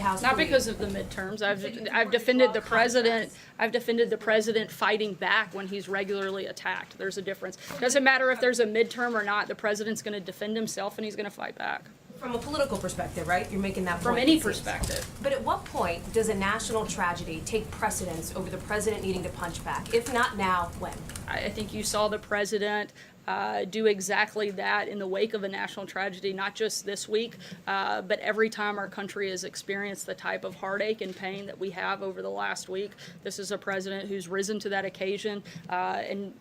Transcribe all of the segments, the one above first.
House. Not because of the midterms. I've defended the president. I've defended the president fighting back when he's regularly attacked. There's a difference. Doesn't matter if there's a midterm or not. The president's going to defend himself and he's going to fight back. From a political perspective, right? You're making that point. From any perspective. But at what point does a national tragedy take precedence over the president needing to punch back? If not now, when? I think you saw the president do exactly that in the wake of a national tragedy, not just this week, but every time our country has experienced the type of heartache and pain that we have over the last week. This is a president who's risen to that occasion and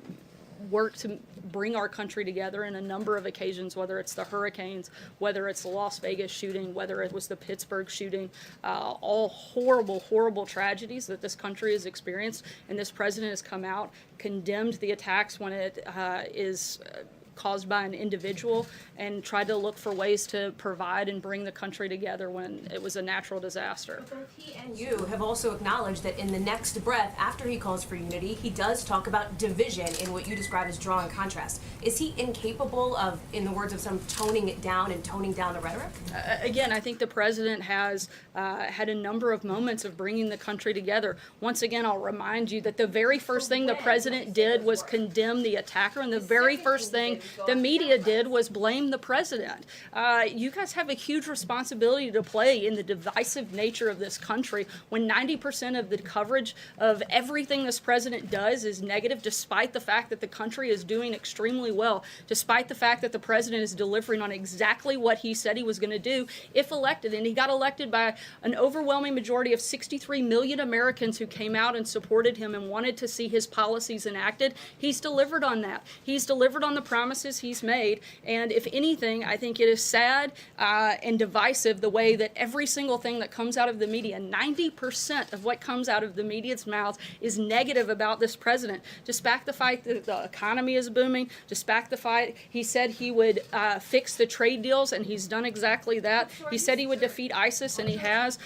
worked to bring our country together in a number of occasions, whether it's the hurricanes, whether it's the Las Vegas shooting, whether it was the Pittsburgh shooting, all horrible, horrible tragedies that this country has experienced. And this president has come out, condemned the attacks when it is caused by an individual, and tried to look for ways to provide and bring the country together when it was a natural disaster. But he and you have also acknowledged that in the next breath, after he calls for unity, he does talk about division in what you describe as drawing contrast. Is he incapable of, in the words of some, toning it down and toning down the rhetoric? Again, I think the president has had a number of moments of bringing the country together. Once again, I'll remind you that the very first thing the president did was condemn the attacker, and the very first thing the media did was blame the president. You guys have a huge responsibility to play in the divisive nature of this country when 90% of the coverage of everything this president does is negative, despite the fact that the country is doing extremely well, despite the fact that the president is delivering on exactly what he said he was going to do if elected. And he got elected by an overwhelming majority of 63 million Americans who came out and supported him and wanted to see his policies enacted. He's delivered on that. He's delivered on the promises he's made. And if anything, I think it is sad and divisive the way that every single thing that comes out of the media, 90% of what comes out of the media's mouths is negative about this president. Despite the fact that the economy is booming, despite the fact he said he would fix the trade deals, and he's done exactly that. He said he would defeat ISIS, and he has.